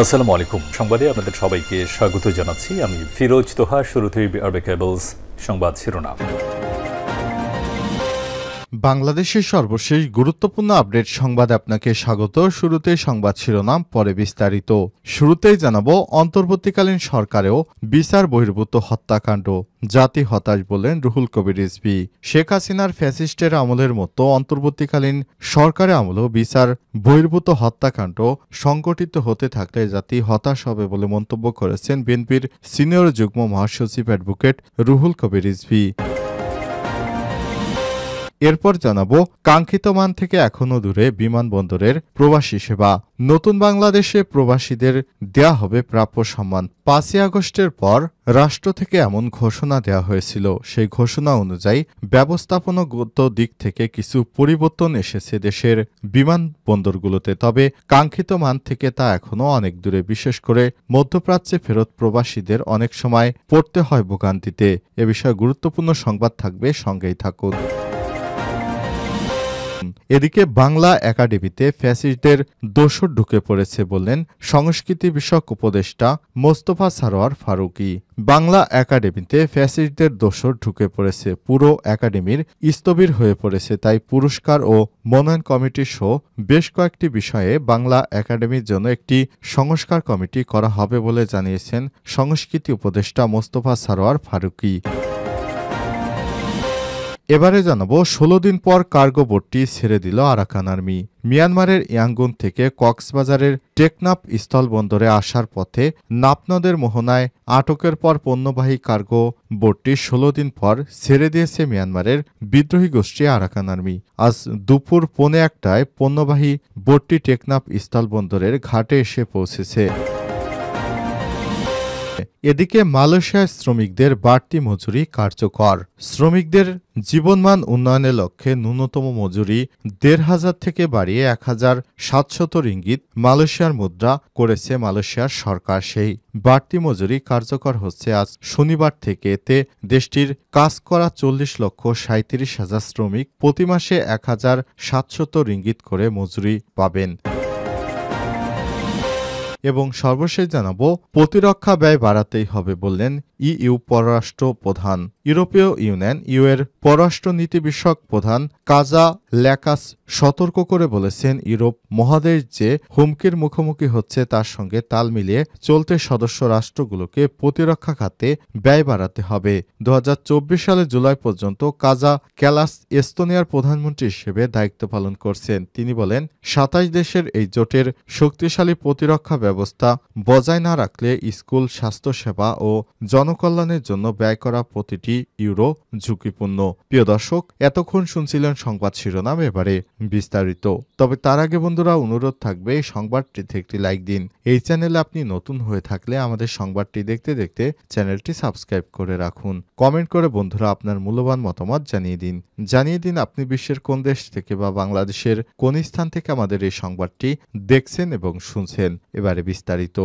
আসসালামু আলাইকুম। সংবাদে আপনাদের সবাইকে স্বাগত জানাচ্ছি। আমি ফিরোজ তোহা। শুরুতেই আরবে কেবলস সংবাদ শিরোনাম। বাংলাদেশের সর্বশেষ গুরুত্বপূর্ণ আপডেট সংবাদে আপনাকে স্বাগত। শুরুতে সংবাদ শিরোনাম, পরে বিস্তারিত। শুরুতেই জানাবো, অন্তর্বর্তীকালীন সরকারেও বিচার বহির্ভূত হত্যাকাণ্ড, জাতি হতাশ বললেন রুহুল কবির রিজভী। শেখ হাসিনার ফ্যাসিস্টের আমলের মতো অন্তর্বর্তীকালীন সরকারের আমলেও বিচার বহির্ভূত হত্যাকাণ্ড সংগঠিত হতে থাকলে জাতি হতাশ হবে বলে মন্তব্য করেছেন বিএনপির সিনিয়র যুগ্ম মহাসচিব অ্যাডভোকেট রুহুল কবির রিজভী। এরপর জানাবো, কাঙ্ক্ষিত মান থেকে এখনও দূরে বিমানবন্দরের প্রবাসী সেবা। নতুন বাংলাদেশে প্রবাসীদের দেয়া হবে প্রাপ্য সম্মান। 5ই আগস্টের পর রাষ্ট্র থেকে এমন ঘোষণা দেওয়া হয়েছিল। সেই ঘোষণা অনুযায়ী ব্যবস্থাপনাগত দিক থেকে কিছু পরিবর্তন এসেছে দেশের বিমানবন্দরগুলোতে। তবে কাঙ্ক্ষিত মান থেকে তা এখনও অনেক দূরে। বিশেষ করে মধ্যপ্রাচ্যে ফেরত প্রবাসীদের অনেক সময় পড়তে হয় ভোগান্তিতে। এ বিষয়ে গুরুত্বপূর্ণ সংবাদ থাকবে, সঙ্গেই থাকুন। এদিকে বাংলা একাডেমিতে ফ্যাসিস্টদের দোসর ঢুকে পড়েছে বললেন সংস্কৃতি বিষয়ক উপদেষ্টা মোস্তফা সরোয়ার ফারুকী। বাংলা একাডেমিতে ফ্যাসিস্টদের দোসর ঢুকে পড়েছে, পুরো একাডেমির স্থবির হয়ে পড়েছে। তাই পুরস্কার ও মনোনয়ন কমিটি সহ বেশ কয়েকটি বিষয়ে বাংলা একাডেমির জন্য একটি সংস্কার কমিটি করা হবে বলে জানিয়েছেন সংস্কৃতি উপদেষ্টা মোস্তফা সরোয়ার ফারুকী। এবারে জানাবো, 16 দিন পর কার্গো বোটটি ছেড়ে দিল আরাকান আর্মি। মিয়ানমারের ইয়াঙ্গুন থেকে কক্সবাজারের টেকনাফ স্থলবন্দরে আসার পথে নাপনদের মোহনায় আটকের পর পণ্যবাহী কার্গো বোটটি 16 দিন পর ছেড়ে দিয়েছে মিয়ানমারের বিদ্রোহী গোষ্ঠী আরাকান আর্মি। আজ দুপুর 1:15টায় পণ্যবাহী বোটটি টেকনাফ স্থলবন্দরের ঘাটে এসে পৌঁছেছে। এদিকে মালয়েশিয়ায় শ্রমিকদের বাড়তি মজুরি কার্যকর। শ্রমিকদের জীবনমান উন্নয়নের লক্ষ্যে ন্যূনতম মজুরি 1,500 থেকে বাড়িয়ে 1,700 রিঙ্গিত মালয়েশিয়ার মুদ্রা করেছে মালয়েশিয়ার সরকার। সেই বাড়তি মজুরি কার্যকর হচ্ছে আজ শনিবার থেকে। এতে দেশটির কাজ করা 40,37,000 শ্রমিক প্রতি মাসে 1,700 রিঙ্গিত করে মজুরি পাবেন। এবং সর্বশেষ জানাবো, প্রতিরক্ষা ব্যয় বাড়াতেই হবে বললেন ইইউ পররাষ্ট্র প্রধান। ইউরোপীয় ইউনিয়ন এর পররাষ্ট্রনীতি বিষয়ক প্রধান কাজা ল্যাকাস সতর্ক করে বলেছেন, ইউরোপ মহাদেশ যে হুমকির মুখোমুখি হচ্ছে তার সঙ্গে তাল মিলিয়ে চলতে সদস্য রাষ্ট্রগুলোকে প্রতিরক্ষা খাতে ব্যয় বাড়াতে হবে। 2024 সালের জুলাই পর্যন্ত কাজা ক্যালাস এস্তোনিয়ার প্রধানমন্ত্রী হিসেবে দায়িত্ব পালন করছেন। তিনি বলেন, 27 দেশের এই জোটের শক্তিশালী প্রতিরক্ষা ব্যবস্থা বজায় না রাখলে স্কুল, স্বাস্থ্যসেবা ও জনকল্যাণের জন্য ব্যয় করা প্রতিটি ইউরো ঝুঁকিপূর্ণ। প্রিয় দর্শক, এতক্ষণ শুনছিলেন সংবাদ শিরোনাম, এবারে বিস্তারিত। তবে তার আগে বন্ধুরা, অনুরোধ থাকবে এই সংবাদটিতে একটি লাইক দিন। এই চ্যানেলে আপনি নতুন হয়ে থাকলে আমাদের সংবাদটি দেখতে দেখতে চ্যানেলটি সাবস্ক্রাইব করে রাখুন। কমেন্ট করে বন্ধুরা আপনার মূল্যবান মতামত জানিয়ে দিন আপনি বিশ্বের কোন দেশ থেকে বা বাংলাদেশের কোন স্থান থেকে আমাদের এই সংবাদটি দেখছেন এবং শুনছেন। এবারে বিস্তারিত।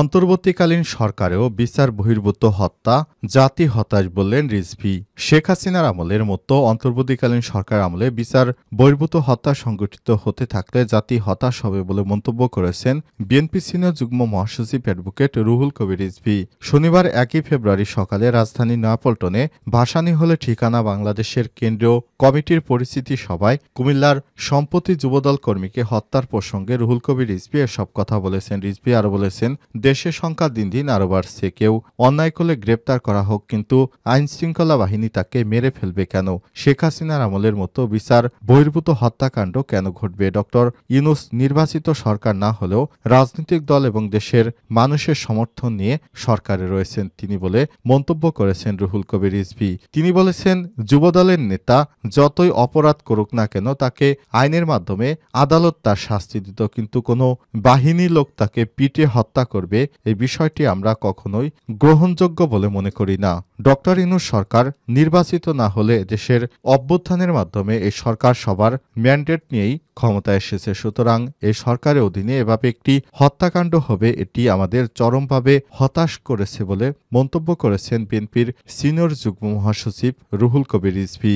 অন্তর্বর্তীকালীন সরকারেও বিচার বহির্ভূত হত্যা, জাতি হতাশ বললেন রিজভী। শেখ হাসিনার আমলের মতো অন্তর্বর্তীকালীন সরকার আমলে বিচার বহির্ভূত হত্যা সংগঠিত হতে থাকলে জাতি হতাশ হবে বলে মন্তব্য করেছেন বিএনপি সিনিয়র যুগ্ম মহাসচিব অ্যাডভোকেট রুহুল কবির রিজভী। শনিবার 1 ফেব্রুয়ারি সকালে রাজধানী নয়াপল্টনে ভাসানী হলে ঠিকানা বাংলাদেশের কেন্দ্রীয় কমিটির পরিস্থিতি সভায় কুমিল্লার সম্প্রতি যুবদল কর্মীকে হত্যার প্রসঙ্গে রুহুল কবির রিজভী এসব কথা বলেছেন। রিজভী আরও বলেছেন, দেশের সংখ্যা দিন দিন আরও বাড়ছে। কেউ অন্যায় করলে গ্রেপ্তার করা হোক, কিন্তু আইনশৃঙ্খলা বাহিনী তাকে মেরে ফেলবে কেন? শেখ হাসিনার আমলের মতো বিচার বহির্ভূত হত্যাকাণ্ড কেন ঘটবে? ডক্টর ইউনূস নির্বাচিত সরকার না হলেও রাজনৈতিক দল এবং দেশের মানুষের সমর্থন নিয়ে সরকারে রয়েছেন তিনি বলে মন্তব্য করেছেন রুহুল কবির রিজভী। তিনি বলেছেন, যুবদলের নেতা যতই অপরাধ করুক না কেন তাকে আইনের মাধ্যমে আদালত তার শাস্তি দিত, কিন্তু কোনো বাহিনীর লোক তাকে পিটিয়ে হত্যা করবে এই বিষয়টি আমরা কখনোই গ্রহণযোগ্য বলে মনে করি না। ডক্টর ইউনূস সরকার নির্বাচিত না হলে দেশের অভ্যুত্থানের মাধ্যমে এই সরকার সবার ম্যান্ডেট নিয়েই ক্ষমতায় এসেছে। সুতরাং এই সরকারের অধীনে এভাবে একটি হত্যাকাণ্ড হবে, এটি আমাদের চরমভাবে হতাশ করেছে বলে মন্তব্য করেছেন বিএনপির সিনিয়র যুগ্ম মহাসচিব রুহুল কবির রিজভী।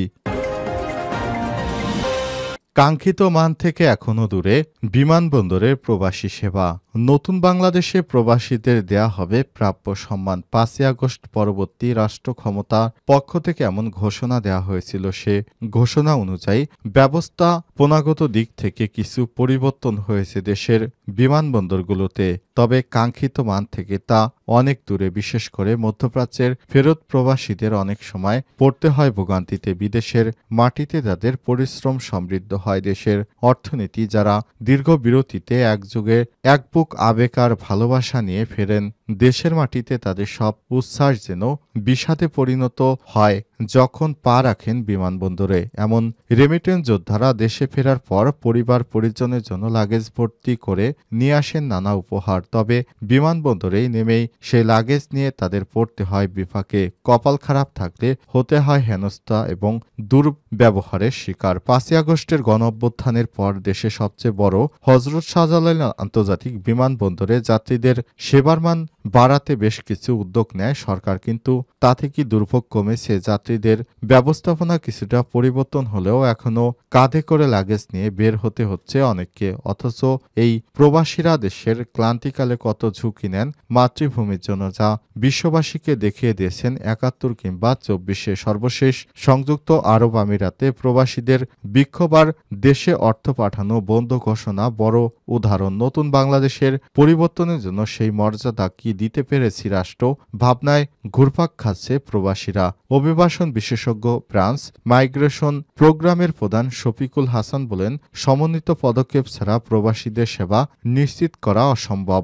কাঙ্ক্ষিত মান থেকে এখনও দূরে বিমানবন্দরের প্রবাসী সেবা। নতুন বাংলাদেশে প্রবাসীদের দেয়া হবে প্রাপ্য সম্মান। ৫ই আগস্ট পরবর্তী রাষ্ট্র ক্ষমতার পক্ষ থেকে এমন ঘোষণা দেওয়া হয়েছিল। সে ঘোষণা অনুযায়ী ব্যবস্থাপনাগত দিক থেকে কিছু পরিবর্তন হয়েছে দেশের বিমানবন্দরগুলোতে। তবে কাঙ্ক্ষিত মান থেকে তা অনেক দূরে। বিশেষ করে মধ্যপ্রাচ্যের ফেরত প্রবাসীদের অনেক সময় পড়তে হয় ভোগান্তিতে। বিদেশের মাটিতে যাদের পরিশ্রম সমৃদ্ধ হয় দেশের অর্থনীতি, যারা দীর্ঘ বিরতিতে একযোগে এক বুক আবেগ আর ভালোবাসা নিয়ে ফেরেন দেশের মাটিতে, তাদের সব উচ্ছ্বাস যেন বিষাদে পরিণত হয় যখন পা রাখেন বিমানবন্দরে। এমন রেমিটেন্স যোদ্ধারা দেশে ফেরার পর পরিবার পরিজনের জন্য লাগেজ ভর্তি করে নিয়ে আসেন নানা উপহার। তবে বিমানবন্দরেই নেমেই সেই লাগেজ নিয়ে তাদের পড়তে হয় বিপাকে। কপাল খারাপ থাকলে হতে হয় হেনস্থা এবং দুর্ব্যবহারের শিকার। ৫ই আগস্টের গণঅভ্যুত্থানের পর দেশে সবচেয়ে বড় হযরত শাহজালাল আন্তর্জাতিক বিমানবন্দরে যাত্রীদের সেবার মান বাড়াতে বেশ কিছু উদ্যোগ নেয় সরকার, কিন্তু তাতে কি দুর্ভোগ কমেছে? যাত্রীদের ব্যবস্থাপনা কিছুটা পরিবর্তন হলেও এখনও কাঁধে করে লাগেজ নিয়ে বের হতে হচ্ছে অনেককে। অথচ এই প্রবাসীরা দেশের ক্লান্তিকালে কত ঝুঁকি নেন মাতৃভূমির জন্য, যা বিশ্ববাসীকে দেখিয়ে দিয়েছেন ৭১ কিংবা ২৪-এ। সর্বশেষ সংযুক্ত আরব আমিরাতে প্রবাসীদের বিক্ষোভ আর দেশে অর্থ পাঠানো বন্ধ ঘোষণা বড় উদাহরণ। নতুন বাংলাদেশের পরিবর্তনের জন্য সেই মর্যাদা কি দিতে পেরেছি রাষ্ট্র? ভাবনায় ঘুরপাক খাচ্ছে প্রবাসীরা। অভিবাসন বিশেষজ্ঞ ব্রাঞ্চ মাইগ্রেশন প্রোগ্রামের প্রধান শফিকুল হাসান বলেন, সমন্বিত পদক্ষেপ ছাড়া প্রবাসীদের সেবা নিশ্চিত করা অসম্ভব।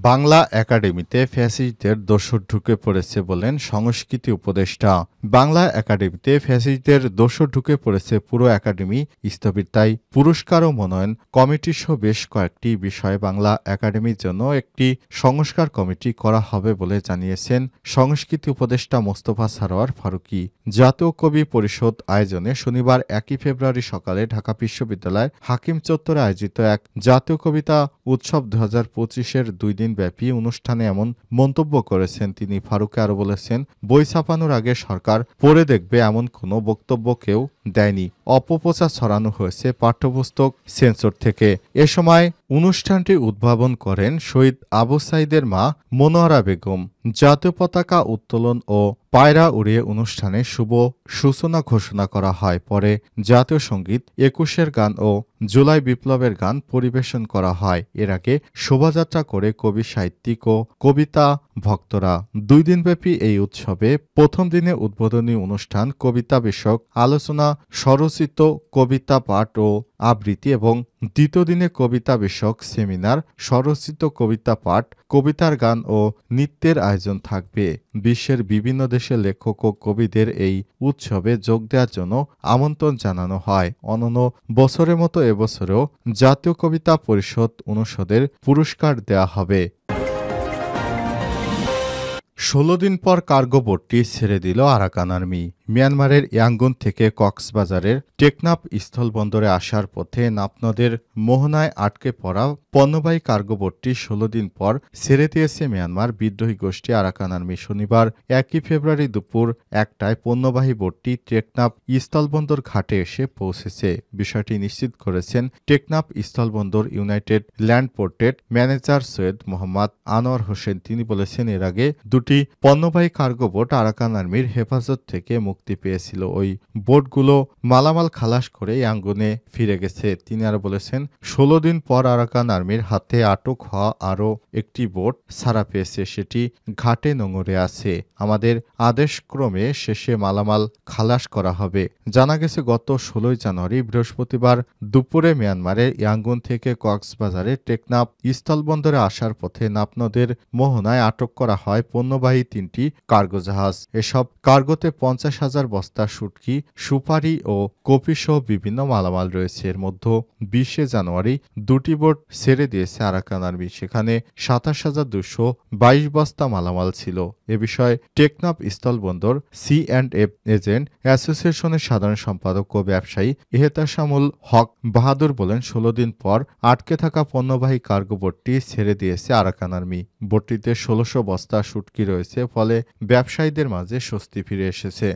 বাংলা একাডেমিতে ফ্যাসিস্টদের দোসর ঢুকে পড়েছে বলেন সংস্কৃতি উপদেষ্টা। বাংলা একাডেমিতে ফ্যাসিস্টদের দোসর ঢুকে পড়েছে, পুরো একাডেমি স্থবির। তাই পুরস্কার ও মনোনয়ন কমিটি সহ বেশ কয়েকটি বিষয়ে বাংলা একাডেমির জন্য একটি সংস্কার কমিটি করা হবে বলে জানিয়েছেন সংস্কৃতি উপদেষ্টা মোস্তফা সরোয়ার ফারুকী। জাতীয় কবি পরিষদ আয়োজনে শনিবার ১ ফেব্রুয়ারি সকালে ঢাকা বিশ্ববিদ্যালয়ের হাকিম চত্বরে আয়োজিত এক জাতীয় কবিতা উৎসব ২০২৫-এর ২ দিনব্যাপী অনুষ্ঠানে এমন মন্তব্য করেছেন তিনি। ফারুকী আরও বলেছেন, বই ছাপানোর আগে সরকার পড়ে দেখবে এমন কোনো বক্তব্য কেউ দেয়নি। অপপ্রচার ছড়ানো হয়েছে পাঠ্যপুস্তক সেন্সর থেকে। এ সময় অনুষ্ঠানটি উদ্ভাবন করেন শহীদ আবু সাঈদের মা মনোয়ারা বেগম। জাতীয় পতাকা উত্তোলন ও পায়রা উড়িয়ে অনুষ্ঠানে শুভ সূচনা ঘোষণা করা হয়। পরে জাতীয় সঙ্গীত, ২১-এর গান ও জুলাই বিপ্লবের গান পরিবেশন করা হয়। এর আগে শোভাযাত্রা করে কবি, সাহিত্যিক ও কবিতা ভক্তরা। ২ দিনব্যাপী এই উৎসবে প্রথম দিনে উদ্বোধনী অনুষ্ঠান, কবিতা বিষয়ক আলোচনা, স্বরচিত কবিতা পাঠ ও আবৃত্তি এবং দ্বিতীয় দিনে কবিতা বিষয়ক সেমিনার, স্বরচিত কবিতা পাঠ, কবিতার গান ও নৃত্যের আয়োজন থাকবে। বিশ্বের বিভিন্ন দেশের লেখক ও কবিদের এই উৎসবে যোগ দেওয়ার জন্য আমন্ত্রণ জানানো হয়। অন্যান্য বছরের মতো এবছরেও জাতীয় কবিতা পরিষদ অনুষদের পুরস্কার দেওয়া হবে। ১৬ দিন পর কার্গো বোটটি ছেড়ে দিল আরাকান আর্মি। মিয়ানমারের ইয়াঙ্গুন থেকে কক্সবাজারের টেকনাফ স্থলবন্দরে আসার পথে নাপনদের মোহনায় আটকে পড়া পণ্যবাহী কার্গো বোটটি ১৬ দিন পর ছেড়ে দিয়েছে মিয়ানমার বিদ্রোহী গোষ্ঠী আরাকান আর্মি। শনিবার ১ ফেব্রুয়ারি দুপুর ১টায় পণ্যবাহী বোটটি টেকনাফ স্থলবন্দর ঘাটে এসে পৌঁছেছে। বিষয়টি নিশ্চিত করেছেন টেকনাফ স্থলবন্দর ইউনাইটেড ল্যান্ড পোর্টের ম্যানেজার সৈয়দ মোহাম্মদ আনোয়ার হোসেন। তিনি বলেছেন, এর আগে দুটি পণ্যবাহী কার্গো বোট আরাকান আর্মির হেফাজত থেকে মুক্তি পেয়েছিল। ওই বোটগুলো মালামাল খালাস করে ইয়াঙ্গুনে ফিরে গেছে। তিনি আরো বলেছেন, ১৬ দিন পর আরাকান আর্মির হাতে আটক হওয়া আরও একটি বোট ছাড়া পেয়েছে, সেটি ঘাটে নোঙরে আছে। আমাদের আদেশক্রমে শেষে মালামাল খালাস করা হবে। জানা গেছে, গত ১৬ জানুয়ারি বৃহস্পতিবার দুপুরে মিয়ানমারের ইয়াঙ্গুন থেকে কক্সবাজারের টেকনাফ স্থলবন্দরে আসার পথে নাপনদের মোহনায় আটক করা হয় পণ্যবাহী ৩টি কার্গো জাহাজ। এসব কার্গোতে ৫০,০০০ বস্তা শুটকি, সুপারি ও কফি সহ বিভিন্ন মালামাল রয়েছে। এর মধ্যে ২০ জানুয়ারি দুটি বোট ছেড়ে দিয়েছে আরাকান আর্মি। সেখানে ২৭,২২২ বস্তা মালামাল ছিল। এ বিষয়ে টেকনাফ স্থলবন্দর সি&এফ এজেন্ট অ্যাসোসিয়েশনের সাধারণ সম্পাদক ও ব্যবসায়ী এহতেশামুল হক বাহাদুর বলেন, ১৬ দিন পর আটকে থাকা পণ্যবাহী কার্গো বোটটি ছেড়ে দিয়েছে আরাকান আর্মি। বোটটিতে ১৬০০ বস্তা শুটকি রয়েছে, ফলে ব্যবসায়ীদের মাঝে স্বস্তি ফিরে এসেছে।